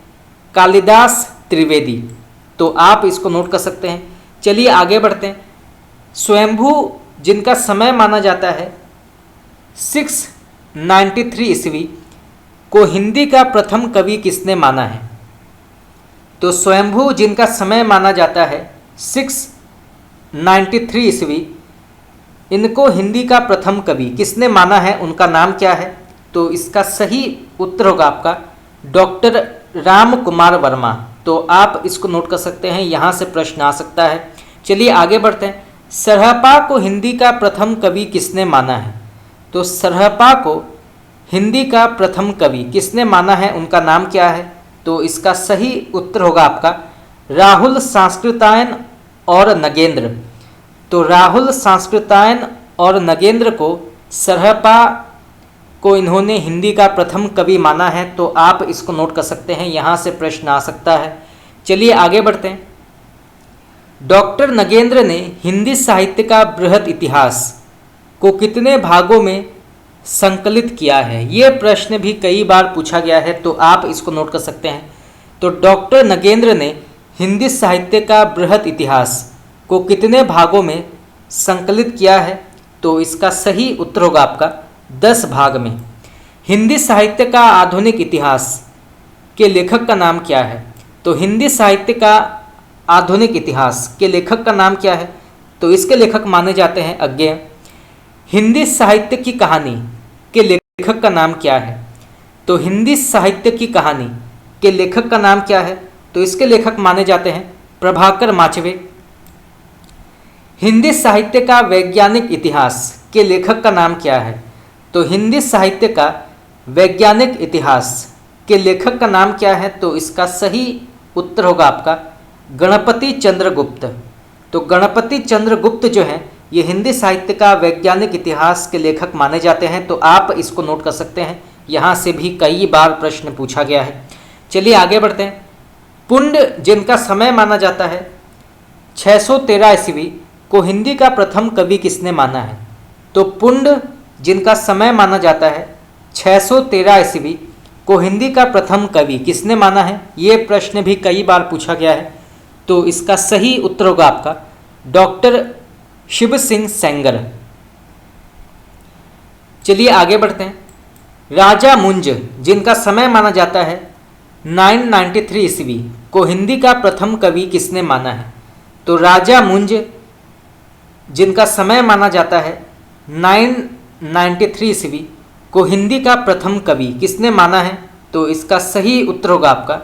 कालिदास त्रिवेदी। तो आप इसको नोट कर सकते हैं। चलिए आगे बढ़ते हैं। स्वयंभू जिनका समय माना जाता है 693 ईस्वी को हिंदी का प्रथम कवि किसने माना है? तो स्वयंभू जिनका समय माना जाता है 693 ईस्वी, इनको हिंदी का प्रथम कवि किसने माना है, उनका नाम क्या है? तो इसका सही उत्तर होगा आपका डॉक्टर राम कुमार वर्मा। तो आप इसको नोट कर सकते हैं, यहाँ से प्रश्न आ सकता है। चलिए आगे बढ़ते हैं। सरहपा को हिंदी का प्रथम कवि किसने माना है? तो सरहपा को हिंदी का प्रथम कवि किसने माना है, उनका नाम क्या है? तो इसका सही उत्तर होगा आपका राहुल सांस्कृतायन और नगेंद्र। तो राहुल सांस्कृतायन और नगेंद्र को सरहपा को इन्होंने हिंदी का प्रथम कवि माना है। तो आप इसको नोट कर सकते हैं, यहाँ से प्रश्न आ सकता है। चलिए आगे बढ़ते हैं। डॉक्टर नगेंद्र ने हिंदी साहित्य का बृहद इतिहास को कितने भागों में संकलित किया है? ये प्रश्न भी कई बार पूछा गया है, तो आप इसको नोट कर सकते हैं। तो डॉक्टर नगेंद्र ने हिंदी साहित्य का बृहद इतिहास को कितने भागों में संकलित किया है? तो इसका सही उत्तर होगा आपका 10 भाग में। हिंदी साहित्य का आधुनिक इतिहास के लेखक का नाम क्या है? तो हिंदी साहित्य का आधुनिक इतिहास के लेखक का नाम क्या है? तो इसके लेखक माने जाते हैं अज्ञेय। हिंदी साहित्य की कहानी के लेखक का नाम क्या है? तो हिंदी साहित्य की कहानी के लेखक का नाम क्या है? तो इसके लेखक माने जाते हैं प्रभाकर माचवे। हिंदी साहित्य का वैज्ञानिक इतिहास के लेखक का नाम क्या है? तो हिंदी साहित्य का वैज्ञानिक इतिहास के लेखक का नाम क्या है? तो इसका सही उत्तर होगा आपका गणपति चंद्र गुप्त। तो गणपति चंद्र गुप्त जो है ये हिंदी साहित्य का वैज्ञानिक इतिहास के लेखक माने जाते हैं। तो आप इसको नोट कर सकते हैं, यहाँ से भी कई बार प्रश्न पूछा गया है। चलिए आगे बढ़ते हैं। पुंड जिनका समय माना जाता है 613 ईस्वी को हिंदी का प्रथम कवि किसने माना है? तो पुंड जिनका समय माना जाता है 613 ईस्वी को हिंदी का प्रथम कवि किसने माना है? ये प्रश्न भी कई बार पूछा गया है। तो इसका सही उत्तर होगा आपका डॉक्टर शिव सिंह सेंगर। चलिए आगे बढ़ते हैं। राजा मुंज जिनका समय माना जाता है 993 ईस्वी को हिंदी का प्रथम कवि किसने माना है? तो राजा मुंज जिनका समय माना जाता है 993 ईस्वी को हिंदी का प्रथम कवि किसने माना है? तो इसका सही उत्तर होगा आपका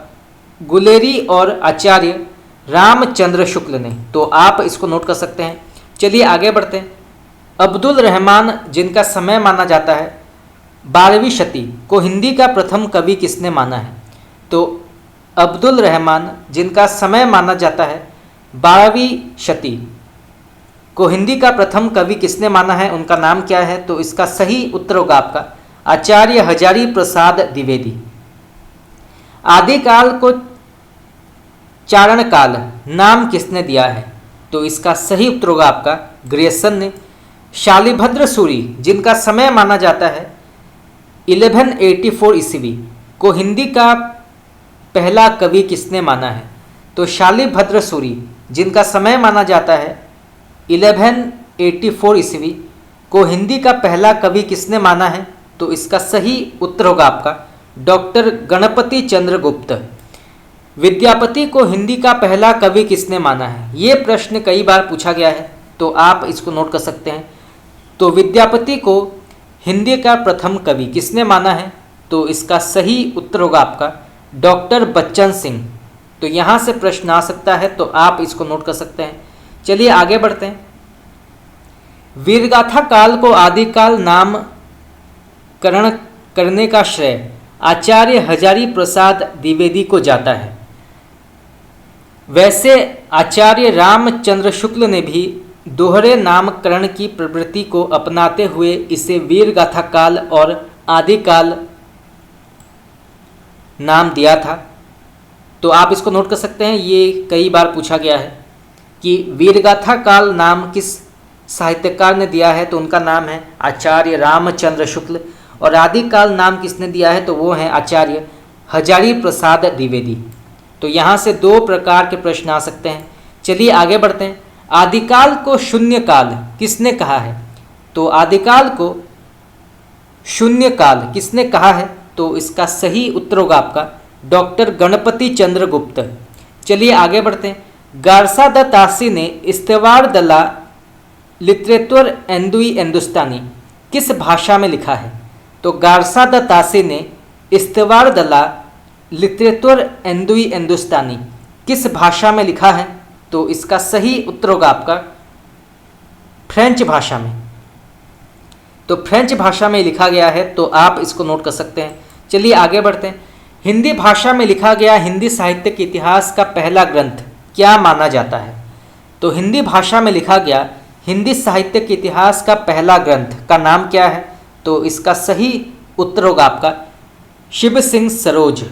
गुलेरी और आचार्य रामचंद्र शुक्ल ने। तो आप इसको नोट कर सकते हैं। चलिए आगे बढ़ते हैं। अब्दुल रहमान जिनका समय माना जाता है 12वीं शती को हिंदी का प्रथम कवि किसने माना है? तो अब्दुल रहमान जिनका समय माना जाता है 12वीं शती को हिंदी का प्रथम कवि किसने माना है, उनका नाम क्या है? तो इसका सही उत्तर होगा आपका आचार्य हजारी प्रसाद द्विवेदी। आदिकाल को चारण काल नाम किसने दिया है? तो इसका सही उत्तर होगा आपका ग्रेसन ने। शालिभद्र सूरी जिनका समय माना जाता है 1184 ईस्वी को हिंदी का पहला कवि किसने माना है? तो शालिभद्र सूरी जिनका समय माना जाता है 1184 ईस्वी को हिंदी का पहला कवि किसने माना है? तो इसका सही उत्तर होगा आपका डॉक्टर गणपति चंद्र गुप्त। विद्यापति को हिंदी का पहला कवि किसने माना है? ये प्रश्न कई बार पूछा गया है, तो आप इसको नोट कर सकते हैं। तो विद्यापति को हिंदी का प्रथम कवि किसने माना है? तो इसका सही उत्तर होगा आपका डॉक्टर बच्चन सिंह। तो यहाँ से प्रश्न आ सकता है, तो आप इसको नोट कर सकते हैं। चलिए आगे बढ़ते हैं। वीरगाथा काल को आदिकाल नाम नामकरण करने का श्रेय आचार्य हजारी प्रसाद द्विवेदी को जाता है। वैसे आचार्य रामचंद्र शुक्ल ने भी दोहरे नामकरण की प्रवृत्ति को अपनाते हुए इसे वीरगाथा काल और आदिकाल नाम दिया था। तो आप इसको नोट कर सकते हैं, ये कई बार पूछा गया है कि वीरगाथा काल नाम किस साहित्यकार ने दिया है, तो उनका नाम है आचार्य रामचंद्र शुक्ल, और आदिकाल नाम किसने दिया है, तो वो है आचार्य हजारी प्रसाद द्विवेदी। तो यहाँ से दो प्रकार के प्रश्न आ सकते हैं। चलिए आगे बढ़ते हैं। आदिकाल को शून्य काल किसने कहा है, तो आदिकाल को शून्य काल किसने कहा है, तो इसका सही उत्तर होगा आपका डॉक्टर गणपति चंद्र गुप्त। चलिए आगे बढ़ते हैं। गारसा द तासी ने इस्तेवार दला लिटरेचर एंदुई हिंदुस्तानी किस भाषा में लिखा है, तो गारसा द तासी ने इस्तेवार दला लिटरेचर एंदुई हिंदुस्तानी किस भाषा में लिखा है, तो इसका सही उत्तर होगा आपका फ्रेंच भाषा में। तो फ्रेंच भाषा में लिखा गया है, तो आप इसको नोट कर सकते हैं। चलिए आगे बढ़ते हैं। हिंदी भाषा में लिखा गया हिंदी साहित्य के इतिहास का पहला ग्रंथ क्या माना जाता है, तो हिंदी भाषा में लिखा गया हिंदी साहित्य के इतिहास का पहला ग्रंथ का नाम क्या है, तो इसका सही उत्तर होगा आपका शिव सिंह सरोज।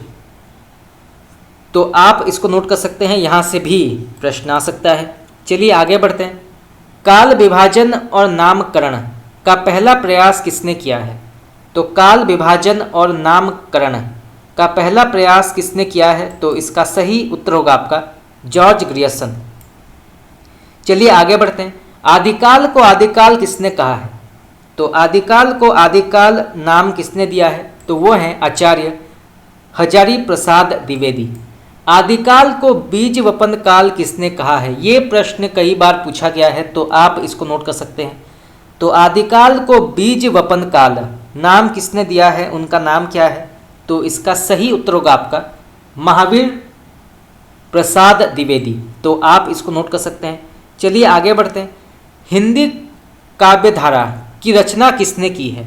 तो आप इसको नोट कर सकते हैं, यहाँ से भी प्रश्न आ सकता है। चलिए आगे बढ़ते हैं। काल विभाजन और नामकरण का पहला प्रयास किसने किया है, तो काल विभाजन और नामकरण का पहला प्रयास किसने किया है, तो इसका सही उत्तर होगा आपका जॉर्ज ग्रियर्सन। चलिए आगे बढ़ते हैं। आदिकाल को आदिकाल किसने कहा है, तो आदिकाल को आदिकाल नाम किसने दिया है, तो वो है आचार्य हजारी प्रसाद द्विवेदी। आदिकाल को बीज वपन काल किसने कहा है, ये प्रश्न कई बार पूछा गया है, तो आप इसको नोट कर सकते हैं। तो आदिकाल को बीज वपन काल नाम किसने दिया है, उनका नाम क्या है, तो इसका सही उत्तर होगा आपका महावीर प्रसाद द्विवेदी। तो आप इसको नोट कर सकते हैं। चलिए आगे बढ़ते हैं। हिंदी काव्यधारा की रचना किसने की है,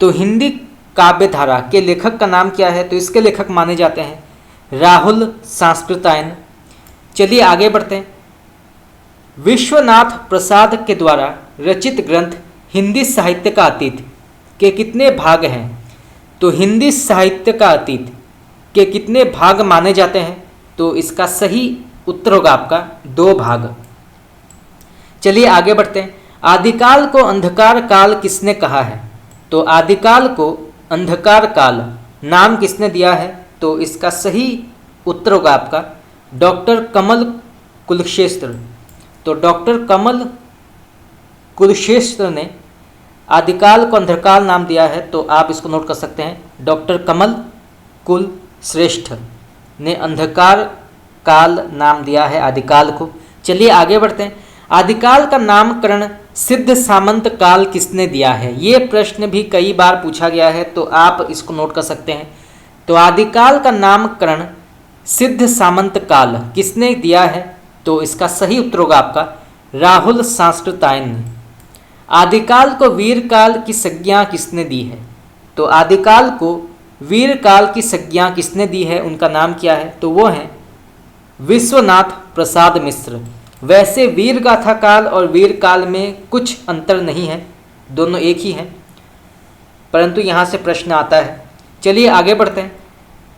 तो हिंदी काव्यधारा के लेखक का नाम क्या है, तो इसके लेखक माने जाते हैं राहुल सांस्कृतायन। चलिए आगे बढ़ते हैं। विश्वनाथ प्रसाद के द्वारा रचित ग्रंथ हिंदी साहित्य का अतीत के कितने भाग हैं, तो हिंदी साहित्य का अतीत के कितने भाग माने जाते हैं, तो इसका सही उत्तर होगा आपका 2 भाग। चलिए आगे बढ़ते हैं। आदिकाल को अंधकार काल किसने कहा है, तो आदिकाल को अंधकार काल नाम किसने दिया है, तो इसका सही उत्तर होगा आपका डॉक्टर कमल कुलक्षेत्र। तो डॉक्टर कमल कुलक्षेत्र ने आदिकाल को अंधकार नाम दिया है, तो आप इसको नोट कर सकते हैं। डॉक्टर कमल कुलश्रेष्ठ ने अंधकार काल नाम दिया है आदिकाल को। चलिए आगे बढ़ते हैं। आदिकाल का नामकरण सिद्ध सामंत काल किसने दिया है, ये प्रश्न भी कई बार पूछा गया है, तो आप इसको नोट कर सकते हैं। तो आदिकाल का नामकरण सिद्ध सामंत काल किसने दिया है, तो इसका सही उत्तर होगा आपका राहुल सांस्कृतायन ने। आदिकाल को वीरकाल की संज्ञा किसने दी है, तो आदिकाल को वीरकाल की संज्ञा किसने दी है, उनका नाम क्या है, तो वो है विश्वनाथ प्रसाद मिश्र। वैसे वीरगाथा काल और वीरकाल में कुछ अंतर नहीं है, दोनों एक ही हैं, परंतु यहाँ से प्रश्न आता है। चलिए आगे बढ़ते हैं।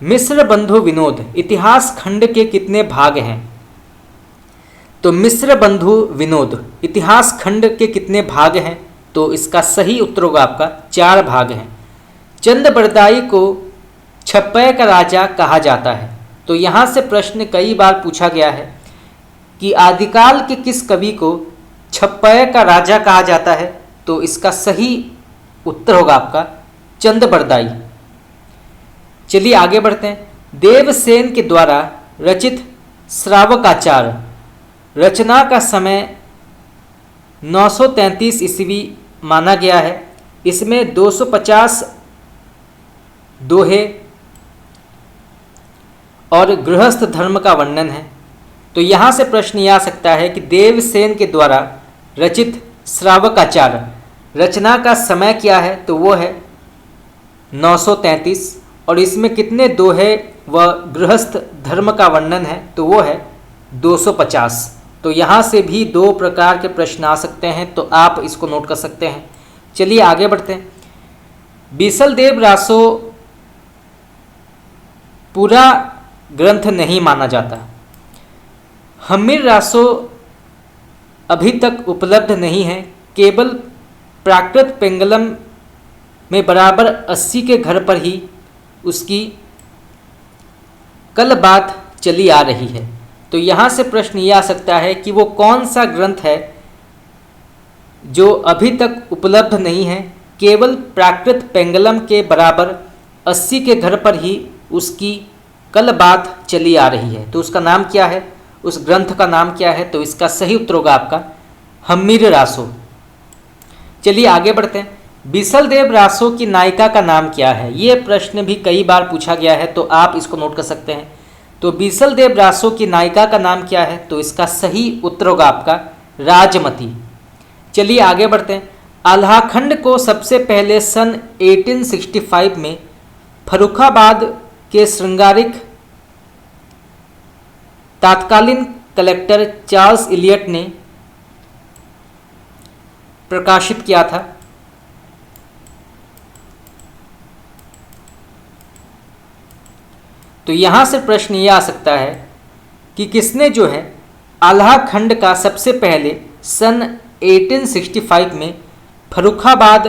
मिश्र बंधु विनोद इतिहास खंड के कितने भाग हैं, तो मिश्र बंधु विनोद इतिहास खंड के कितने भाग हैं, तो इसका सही उत्तर होगा आपका 4 भाग हैं। चंद बरदाई को छप्पय का राजा कहा जाता है, तो यहाँ से प्रश्न कई बार पूछा गया है कि आदिकाल के किस कवि को छप्पय का राजा कहा जाता है, तो इसका सही उत्तर होगा आपका चंद बरदाई। चलिए आगे बढ़ते हैं। देवसेन के द्वारा रचित श्रावकाचार रचना का समय 933 ईस्वी माना गया है। इसमें 250 दोहे और गृहस्थ धर्म का वर्णन है। तो यहाँ से प्रश्न यह आ सकता है कि देवसेन के द्वारा रचित श्रावकाचार रचना का समय क्या है, तो वो है 933, और इसमें कितने दोहे व गृहस्थ धर्म का वर्णन है तो वो है 250। तो यहाँ से भी दो प्रकार के प्रश्न आ सकते हैं, तो आप इसको नोट कर सकते हैं। चलिए आगे बढ़ते हैं। बीसलदेव रासो पूरा ग्रंथ नहीं माना जाता। हम्मीर रासो अभी तक उपलब्ध नहीं है, केवल प्राकृत पेंगलम में बराबर 80 के घर पर ही उसकी कल बात चली आ रही है। तो यहाँ से प्रश्न ये आ सकता है कि वो कौन सा ग्रंथ है जो अभी तक उपलब्ध नहीं है, केवल प्राकृत पेंगलम के बराबर 80 के घर पर ही उसकी कल बात चली आ रही है। तो उसका नाम क्या है, उस ग्रंथ का नाम क्या है? तो इसका सही उत्तर होगा आपका हम्मीर रासो। चलिए आगे बढ़ते हैं। बीसलदेव रासो की नायिका का नाम क्या है? ये प्रश्न भी कई बार पूछा गया है, तो आप इसको नोट कर सकते हैं। तो बीसलदेव रासो की नायिका का नाम क्या है? तो इसका सही उत्तर होगा आपका राजमती। चलिए आगे बढ़ते हैं। आल्हाखंड को सबसे पहले सन 1865 में फर्रुखाबाद के श्रृंगारिक तत्कालीन कलेक्टर चार्ल्स इलियट ने प्रकाशित किया था। तो यहाँ से प्रश्न ये आ सकता है कि किसने जो है आल्हाखंड का सबसे पहले सन 1865 में फर्रुखाबाद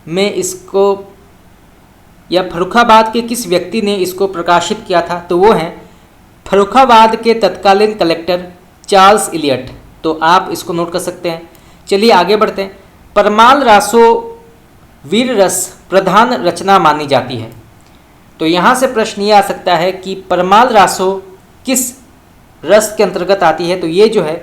में इसको, या फर्रुखाबाद के किस व्यक्ति ने इसको प्रकाशित किया था? तो वो हैं फर्रुखाबाद के तत्कालीन कलेक्टर चार्ल्स इलियट। तो आप इसको नोट कर सकते हैं। चलिए आगे बढ़ते हैं। परमाल रासो वीर रस प्रधान रचना मानी जाती है। तो यहाँ से प्रश्न ये आ सकता है कि परमाल रासो किस रस के अंतर्गत आती है? तो ये जो है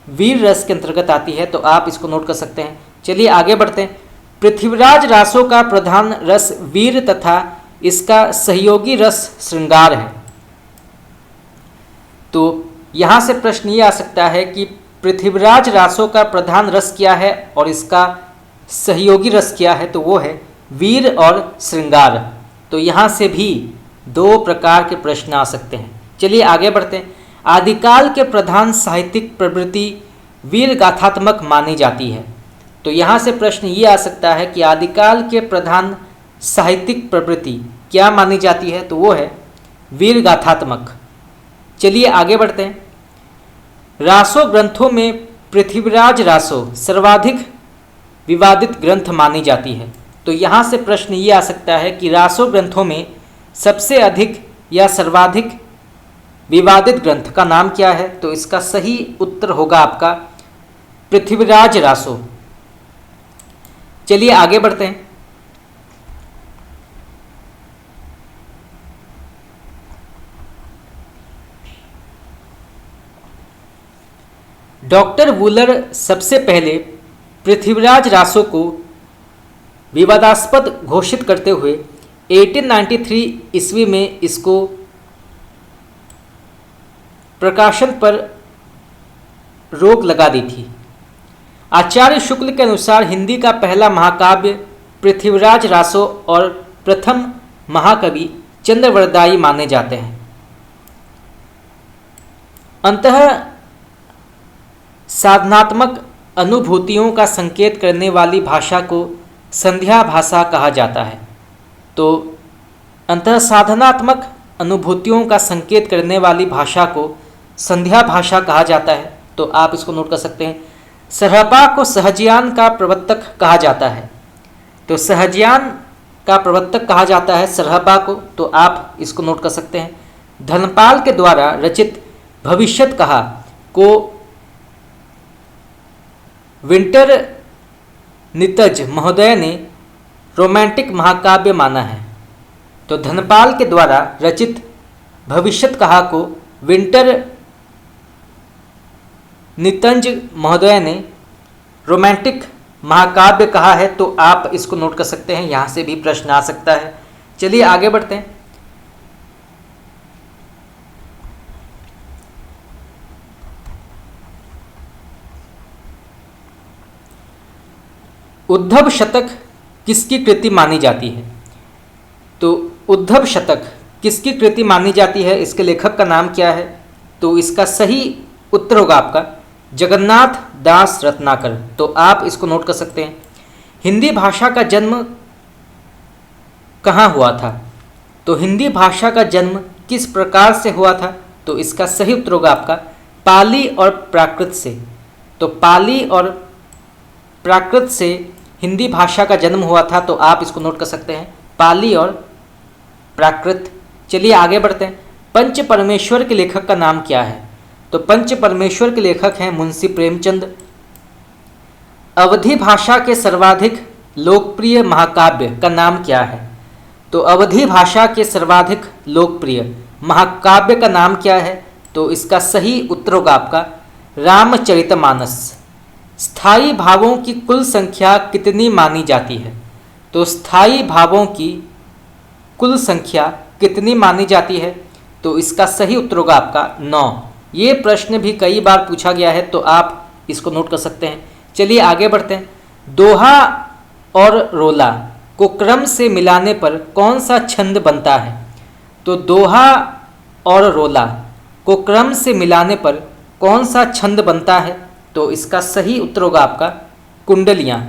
वीर रस के अंतर्गत आती है। तो आप इसको नोट कर सकते हैं। चलिए आगे बढ़ते हैं। पृथ्वीराज रासो का प्रधान रस वीर तथा इसका सहयोगी रस श्रृंगार है। तो यहाँ से प्रश्न ये आ सकता है कि पृथ्वीराज रासो का प्रधान रस क्या है और इसका सहयोगी रस क्या है? तो वो है वीर और श्रृंगार। तो यहाँ से भी दो प्रकार के प्रश्न आ सकते हैं। चलिए आगे बढ़ते हैं। आदिकाल के प्रधान साहित्यिक प्रवृत्ति वीर गाथात्मक मानी जाती है। तो यहाँ से प्रश्न ये आ सकता है कि आदिकाल के प्रधान साहित्यिक प्रवृत्ति क्या मानी जाती है? तो वो है वीर गाथात्मक। चलिए आगे बढ़ते हैं। रासो ग्रंथों में पृथ्वीराज रासो सर्वाधिक विवादित ग्रंथ मानी जाती है। तो यहाँ से प्रश्न ये आ सकता है कि रासो ग्रंथों में सबसे अधिक या सर्वाधिक विवादित ग्रंथ का नाम क्या है? तो इसका सही उत्तर होगा आपका पृथ्वीराज रासो। चलिए आगे बढ़ते हैं। डॉक्टर वूलर सबसे पहले पृथ्वीराज रासो को विवादास्पद घोषित करते हुए 1893 ईस्वी में इसको प्रकाशन पर रोक लगा दी थी। आचार्य शुक्ल के अनुसार हिंदी का पहला महाकाव्य पृथ्वीराज रासो और प्रथम महाकवि चंद्रवरदायी माने जाते हैं। अंतः साधनात्मक अनुभूतियों का संकेत करने वाली भाषा को संध्या भाषा कहा जाता है। तो अंतः साधनात्मक अनुभूतियों का संकेत करने वाली भाषा को संध्या भाषा कहा जाता है। तो आप इसको नोट कर सकते हैं। सरहपा को सहजयान का प्रवर्तक कहा जाता है। तो सहजयान का प्रवर्तक कहा जाता है सरहपा को। तो आप इसको नोट कर सकते हैं। धनपाल के द्वारा रचित भविष्यत कहा को विंटर नितज महोदय ने रोमांटिक महाकाव्य माना है। तो धनपाल के द्वारा रचित भविष्यत कहा को विंटर नितंज महोदय ने रोमांटिक महाकाव्य कहा है। तो आप इसको नोट कर सकते हैं। यहाँ से भी प्रश्न आ सकता है। चलिए आगे बढ़ते हैं। उद्धव शतक किसकी कृति मानी जाती है? तो उद्धव शतक किसकी कृति मानी जाती है, इसके लेखक का नाम क्या है, तो इसका सही उत्तर होगा आपका जगन्नाथ दास रत्नाकर। तो आप इसको नोट कर सकते हैं। हिंदी भाषा का जन्म कहाँ हुआ था, तो हिंदी भाषा का जन्म किस प्रकार से हुआ था, तो इसका सही उत्तर होगा आपका पाली और प्राकृत से। तो पाली और प्राकृत से हिंदी भाषा का जन्म हुआ था, तो आप इसको नोट कर सकते हैं पाली और प्राकृत। चलिए आगे बढ़ते हैं। पंच परमेश्वर के लेखक का नाम क्या है, तो पंच परमेश्वर के लेखक हैं मुंशी प्रेमचंद। अवधी भाषा के सर्वाधिक लोकप्रिय महाकाव्य का नाम क्या है, तो अवधी भाषा के सर्वाधिक लोकप्रिय महाकाव्य का नाम क्या है, तो इसका सही उत्तर होगा आपका रामचरितमानस। स्थायी भावों की कुल संख्या कितनी मानी जाती है, तो स्थायी भावों की कुल संख्या कितनी मानी जाती है, तो इसका सही उत्तर होगा आपका 9। ये प्रश्न भी कई बार पूछा गया है, तो आप इसको नोट कर सकते हैं। चलिए आगे बढ़ते हैं। दोहा और रोला को क्रम से मिलाने पर कौन सा छंद बनता है, तो दोहा और रोला को क्रम से मिलाने पर कौन सा छंद बनता है, तो इसका सही उत्तर होगा आपका कुंडलियाँ।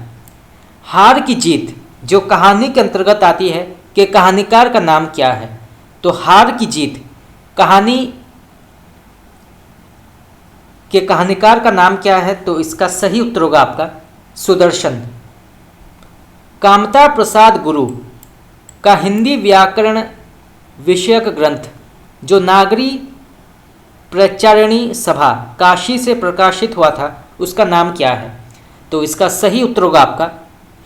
हार की जीत जो कहानी के अंतर्गत आती है कि कहानीकार का नाम क्या है, तो हार की जीत कहानी के कहानीकार का नाम क्या है, तो इसका सही उत्तर होगा आपका सुदर्शन। कामता प्रसाद गुरु का हिंदी व्याकरण विषयक ग्रंथ जो नागरी प्रचारिणी सभा काशी से प्रकाशित हुआ था, उसका नाम क्या है, तो इसका सही उत्तर होगा आपका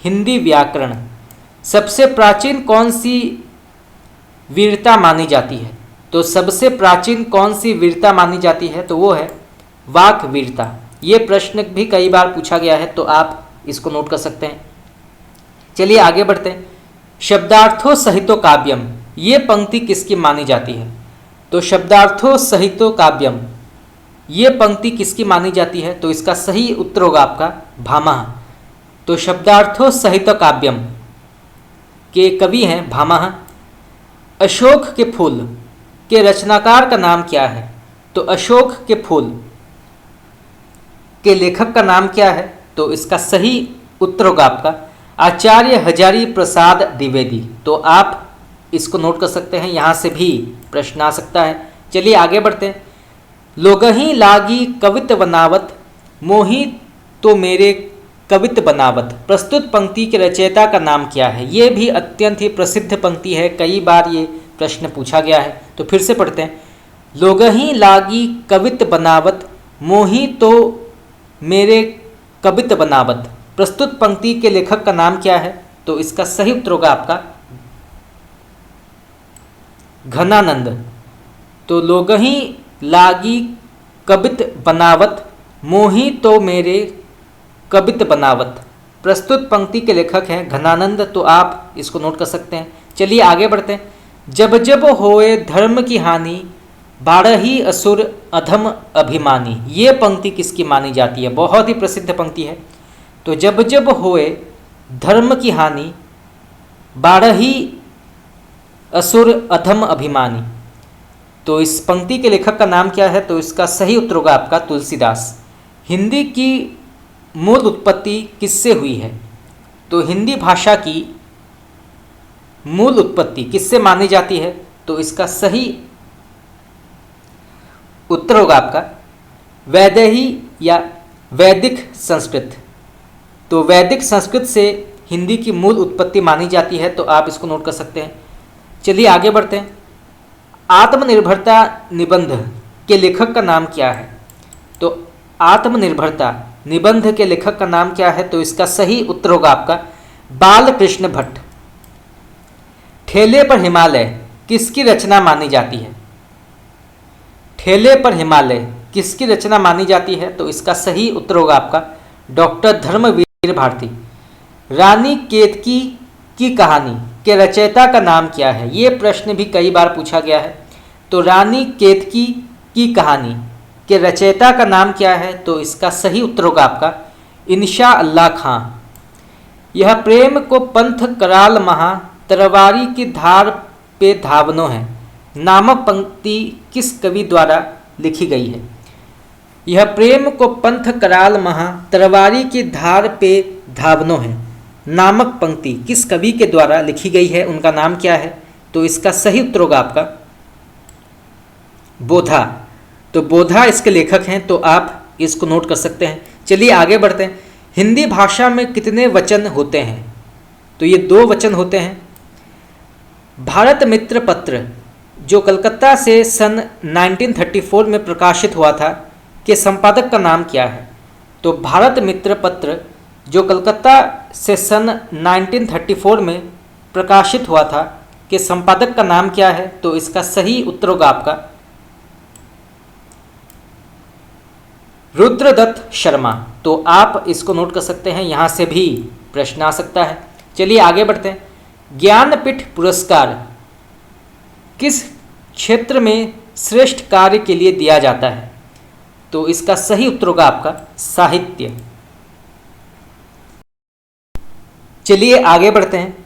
हिंदी व्याकरण। सबसे प्राचीन कौन सी वीरता मानी जाती है, तो सबसे प्राचीन कौन सी वीरता मानी जाती है, तो वो है वाक वीरता। ये प्रश्न भी कई बार पूछा गया है, तो आप इसको नोट कर सकते हैं। चलिए आगे बढ़ते हैं। शब्दार्थो सहितो काव्यम, ये पंक्ति किसकी मानी जाती है, तो शब्दार्थो सहितो काव्यम ये पंक्ति किसकी मानी जाती है, तो इसका सही उत्तर होगा आपका भामह। तो शब्दार्थो सहित काव्यम के कवि हैं भामह। अशोक के फूल के रचनाकार का नाम क्या है, तो अशोक के फूल के लेखक का नाम क्या है, तो इसका सही उत्तर होगा आपका आचार्य हजारी प्रसाद द्विवेदी। तो आप इसको नोट कर सकते हैं, यहाँ से भी प्रश्न आ सकता है। चलिए आगे बढ़ते हैं। लोगही लागी कवित बनावत, मोही तो मेरे कवित बनावत, प्रस्तुत पंक्ति के रचयिता का नाम क्या है। ये भी अत्यंत ही प्रसिद्ध पंक्ति है, कई बार ये प्रश्न पूछा गया है, तो फिर से पढ़ते हैं। लोगही लागी कवित बनावत, मोही तो मेरे कवित बनावत, प्रस्तुत पंक्ति के लेखक का नाम क्या है, तो इसका सही उत्तर होगा आपका घनानंद। तो लोगही लागी कवित बनावत, मोही तो मेरे कवित बनावत, प्रस्तुत पंक्ति के लेखक हैं घनानंद। तो आप इसको नोट कर सकते हैं। चलिए आगे बढ़ते हैं। जब जब होए धर्म की हानि, बारही असुर अधम अभिमानी, ये पंक्ति किसकी मानी जाती है, बहुत ही प्रसिद्ध पंक्ति है। तो जब जब होए धर्म की हानि, बारही असुर अधम अभिमानी, तो इस पंक्ति के लेखक का नाम क्या है, तो इसका सही उत्तर होगा आपका तुलसीदास। हिंदी की मूल उत्पत्ति किससे हुई है, तो हिंदी भाषा की मूल उत्पत्ति किससे मानी जाती है, तो इसका सही उत्तर होगा आपका वैदेही या वैदिक संस्कृत। तो वैदिक संस्कृत से हिंदी की मूल उत्पत्ति मानी जाती है, तो आप इसको नोट कर सकते हैं। चलिए आगे बढ़ते हैं। आत्मनिर्भरता निबंध के लेखक का नाम क्या है, तो आत्मनिर्भरता निबंध के लेखक का नाम क्या है, तो इसका सही उत्तर होगा आपका बालकृष्ण भट्ट। ठेले पर हिमालय किसकी रचना मानी जाती है, ठेले पर हिमालय किसकी रचना मानी जाती है, तो इसका सही उत्तर होगा आपका डॉक्टर धर्मवीर भारती। रानी केतकी की कहानी के रचयिता का नाम क्या है, ये प्रश्न भी कई बार पूछा गया है। तो रानी केतकी की कहानी के रचयिता का नाम क्या है, तो इसका सही उत्तर होगा आपका इंशा अल्लाह खां। यह प्रेम को पंथ कराल महा, तरवारी की धार पे धावनो है नामक पंक्ति किस कवि द्वारा लिखी गई है? यह प्रेम को पंथ कराल महा तरवारी की धार पे धावनो है नामक पंक्ति किस कवि के द्वारा लिखी गई है, उनका नाम क्या है? तो इसका सही उत्तर होगा आपका बोधा। तो बोधा इसके लेखक हैं, तो आप इसको नोट कर सकते हैं। चलिए आगे बढ़ते हैं। हिंदी भाषा में कितने वचन होते हैं? तो ये 2 वचन होते हैं। भारत मित्र पत्र जो कलकत्ता से सन 1934 में प्रकाशित हुआ था के संपादक का नाम क्या है? तो भारत मित्र पत्र जो कलकत्ता से सन 1934 में प्रकाशित हुआ था के संपादक का नाम क्या है? तो इसका सही उत्तर होगा आपका रुद्रदत्त शर्मा। तो आप इसको नोट कर सकते हैं, यहाँ से भी प्रश्न आ सकता है। चलिए आगे बढ़ते हैं। ज्ञानपीठ पुरस्कार किस क्षेत्र में श्रेष्ठ कार्य के लिए दिया जाता है? तो इसका सही उत्तर होगा आपका साहित्य। चलिए आगे बढ़ते हैं।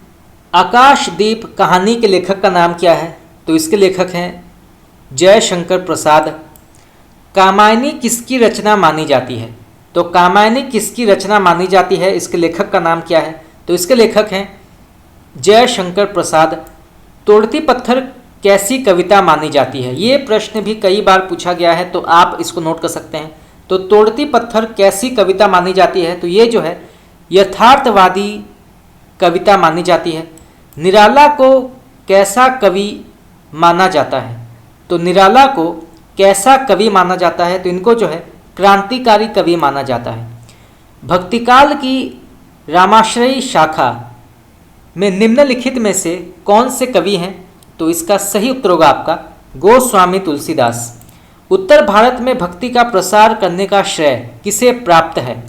आकाशदीप कहानी के लेखक का नाम क्या है? तो इसके लेखक हैं जयशंकर प्रसाद। कामायनी किसकी रचना मानी जाती है? तो कामायनी किसकी रचना मानी जाती है, इसके लेखक का नाम क्या है? तो इसके लेखक हैं जयशंकर प्रसाद। तोड़ती पत्थर कैसी कविता मानी जाती है? ये प्रश्न भी कई बार पूछा गया है, तो आप इसको नोट कर सकते हैं। तो तोड़ती पत्थर कैसी कविता मानी जाती है? तो ये जो है यथार्थवादी कविता मानी जाती है। निराला को कैसा कवि माना जाता है? तो निराला को कैसा कवि माना जाता है? तो इनको जो है क्रांतिकारी कवि माना जाता है। भक्तिकाल की रामाश्रयी शाखा में निम्नलिखित में से कौन से कवि हैं? तो इसका सही उत्तर होगा आपका गोस्वामी तुलसीदास। उत्तर भारत में भक्ति का प्रसार करने का श्रेय किसे प्राप्त है?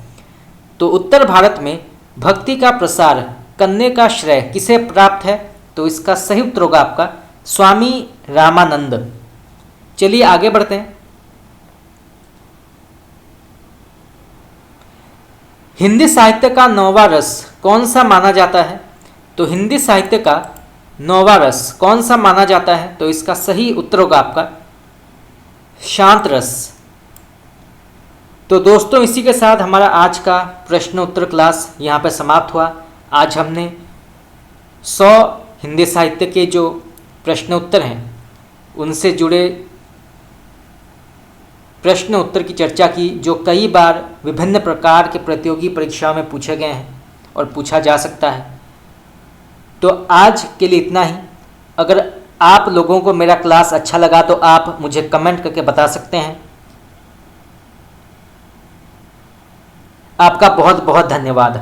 तो उत्तर भारत में भक्ति का प्रसार करने का श्रेय किसे प्राप्त है? तो इसका सही उत्तर होगा आपका स्वामी रामानंद। चलिए आगे बढ़ते हैं। हिंदी साहित्य का 9वां रस कौन सा माना जाता है? तो हिंदी साहित्य का 9वां रस कौन सा माना जाता है? तो इसका सही उत्तर होगा आपका शांत रस। तो दोस्तों, इसी के साथ हमारा आज का प्रश्न उत्तर क्लास यहाँ पर समाप्त हुआ। आज हमने 100 हिंदी साहित्य के जो प्रश्न उत्तर हैं उनसे जुड़े प्रश्न उत्तर की चर्चा की, जो कई बार विभिन्न प्रकार के प्रतियोगी परीक्षाओं में पूछे गए हैं और पूछा जा सकता है। तो आज के लिए इतना ही। अगर आप लोगों को मेरा क्लास अच्छा लगा तो आप मुझे कमेंट करके बता सकते हैं। आपका बहुत बहुत धन्यवाद।